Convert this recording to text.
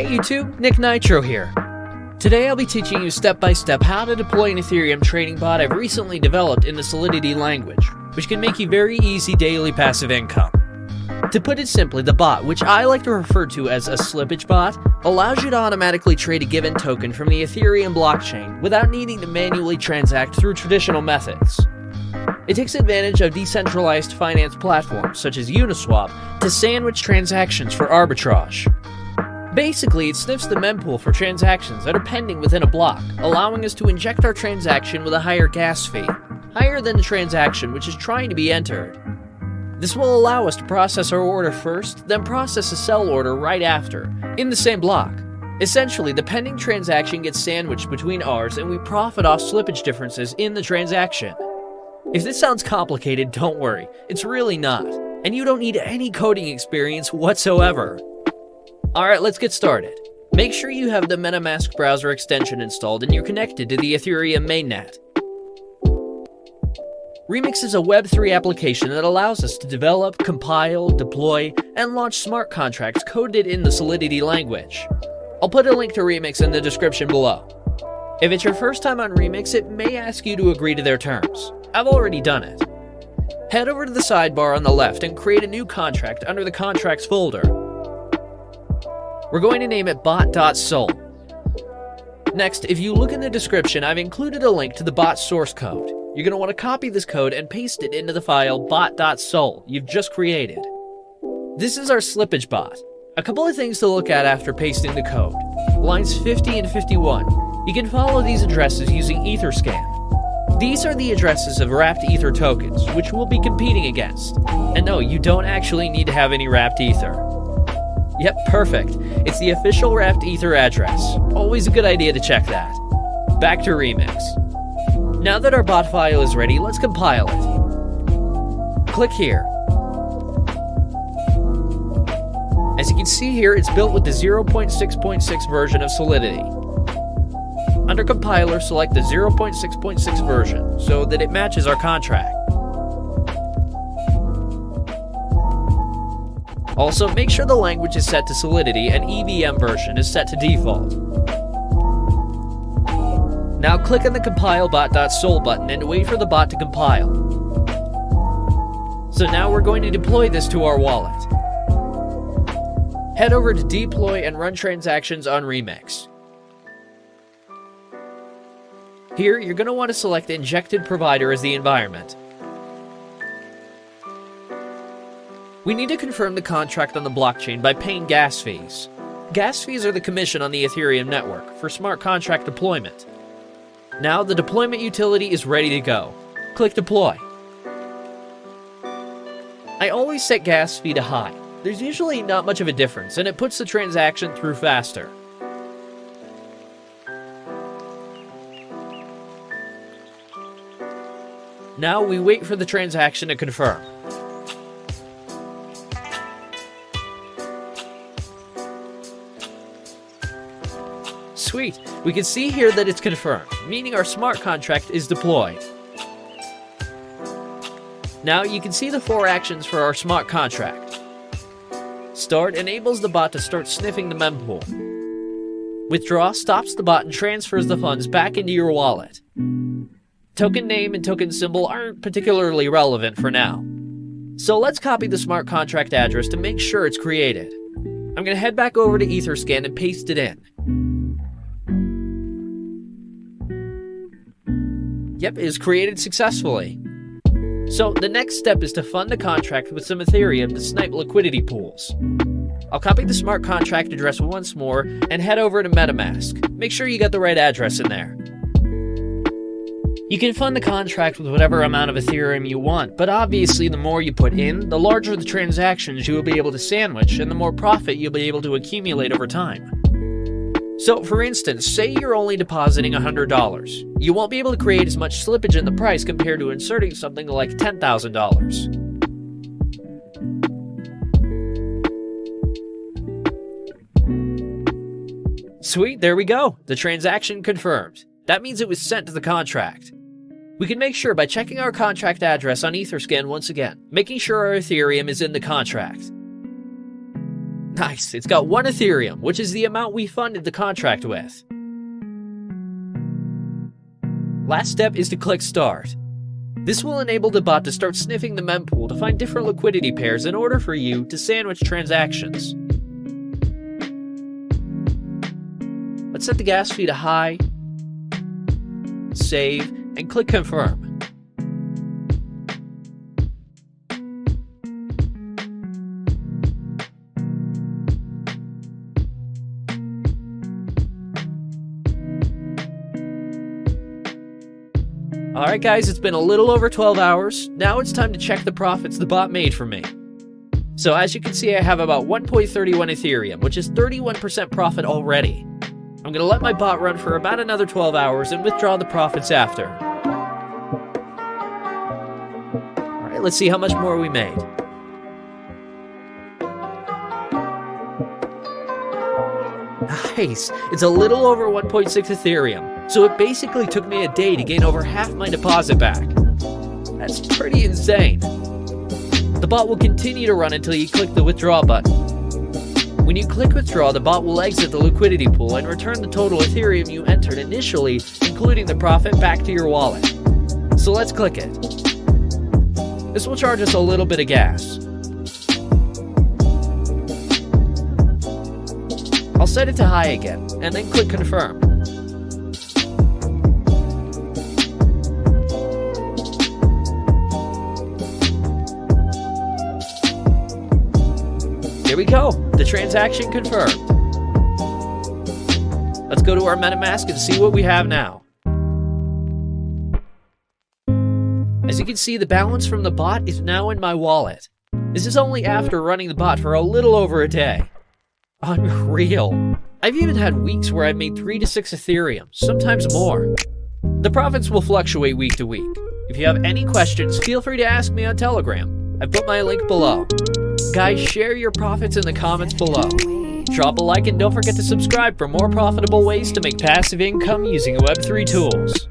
Hey YouTube, Nitro here. Today I'll be teaching you step by step how to deploy an Ethereum trading bot I've recently developed in the Solidity language, which can make you very easy daily passive income. To put it simply, the bot, which I like to refer to as a slippage bot, allows you to automatically trade a given token from the Ethereum blockchain without needing to manually transact through traditional methods. It takes advantage of decentralized finance platforms such as Uniswap to sandwich transactions for arbitrage. Basically, it sniffs the mempool for transactions that are pending within a block, allowing us to inject our transaction with a higher gas fee, higher than the transaction which is trying to be entered. This will allow us to process our order first, then process a sell order right after, in the same block. Essentially, the pending transaction gets sandwiched between ours and we profit off slippage differences in the transaction. If this sounds complicated, don't worry, it's really not, and you don't need any coding experience whatsoever. Alright, let's get started. Make sure you have the MetaMask browser extension installed and you're connected to the Ethereum mainnet. Remix is a Web3 application that allows us to develop, compile, deploy, and launch smart contracts coded in the Solidity language. I'll put a link to Remix in the description below. If it's your first time on Remix, it may ask you to agree to their terms. I've already done it. Head over to the sidebar on the left and create a new contract under the Contracts folder. We're going to name it Bot.sol. Next, if you look in the description, I've included a link to the bot source code. You're going to want to copy this code and paste it into the file Bot.sol you've just created. This is our slippage bot. A couple of things to look at after pasting the code. Lines 50 and 51. You can follow these addresses using Etherscan. These are the addresses of wrapped Ether tokens, which we'll be competing against. And no, you don't actually need to have any wrapped Ether. Yep, perfect. It's the official wrapped Ether address. Always a good idea to check that. Back to Remix. Now that our bot file is ready, let's compile it. Click here. As you can see here, it's built with the 0.6.6 version of Solidity. Under Compiler, select the 0.6.6 version so that it matches our contract. Also, make sure the language is set to Solidity and EVM version is set to default. Now click on the Compile Bot.sol button and wait for the bot to compile. So now we're going to deploy this to our wallet. Head over to Deploy and run transactions on Remix. Here, you're going to want to select Injected Provider as the environment. We need to confirm the contract on the blockchain by paying gas fees. Gas fees are the commission on the Ethereum network for smart contract deployment. Now the deployment utility is ready to go. Click Deploy. I always set gas fee to high. There's usually not much of a difference and it puts the transaction through faster. Now we wait for the transaction to confirm. Sweet, we can see here that it's confirmed, meaning our smart contract is deployed. Now you can see the 4 actions for our smart contract. Start enables the bot to start sniffing the mempool. Withdraw stops the bot and transfers the funds back into your wallet. Token name and token symbol aren't particularly relevant for now. So let's copy the smart contract address to make sure it's created. I'm going to head back over to Etherscan and paste it in. Yep, it is created successfully. So the next step is to fund the contract with some Ethereum to snipe liquidity pools. I'll copy the smart contract address once more and head over to MetaMask. Make sure you got the right address in there. You can fund the contract with whatever amount of Ethereum you want, but obviously the more you put in, the larger the transactions you will be able to sandwich and the more profit you'll be able to accumulate over time. So, for instance, say you're only depositing $100. You won't be able to create as much slippage in the price compared to inserting something like $10,000. Sweet, there we go. The transaction confirmed. That means it was sent to the contract. We can make sure by checking our contract address on Etherscan once again, making sure our Ethereum is in the contract. Nice, it's got 1 Ethereum, which is the amount we funded the contract with. Last step is to click Start. This will enable the bot to start sniffing the mempool to find different liquidity pairs in order for you to sandwich transactions. Let's set the gas fee to high, save, and click Confirm. Alright guys, it's been a little over 12 hours. Now it's time to check the profits the bot made for me. So as you can see, I have about 1.31 Ethereum, which is 31% profit already. I'm going to let my bot run for about another 12 hours and withdraw the profits after. Alright, let's see how much more we made. Nice! It's a little over 1.6 Ethereum, so it basically took me a day to gain over half my deposit back. That's pretty insane. The bot will continue to run until you click the withdraw button. When you click withdraw, the bot will exit the liquidity pool and return the total Ethereum you entered initially, including the profit, back to your wallet. So let's click it. This will charge us a little bit of gas. I'll set it to high again, and then click Confirm. Here we go, the transaction confirmed. Let's go to our MetaMask and see what we have now. As you can see, the balance from the bot is now in my wallet. This is only after running the bot for a little over a day. Unreal. I've even had weeks where I've made 3 to 6 Ethereum, sometimes more. The profits will fluctuate week to week. If you have any questions, feel free to ask me on Telegram. I've put my link below. Guys, share your profits in the comments below. Drop a like and don't forget to subscribe for more profitable ways to make passive income using Web3 tools.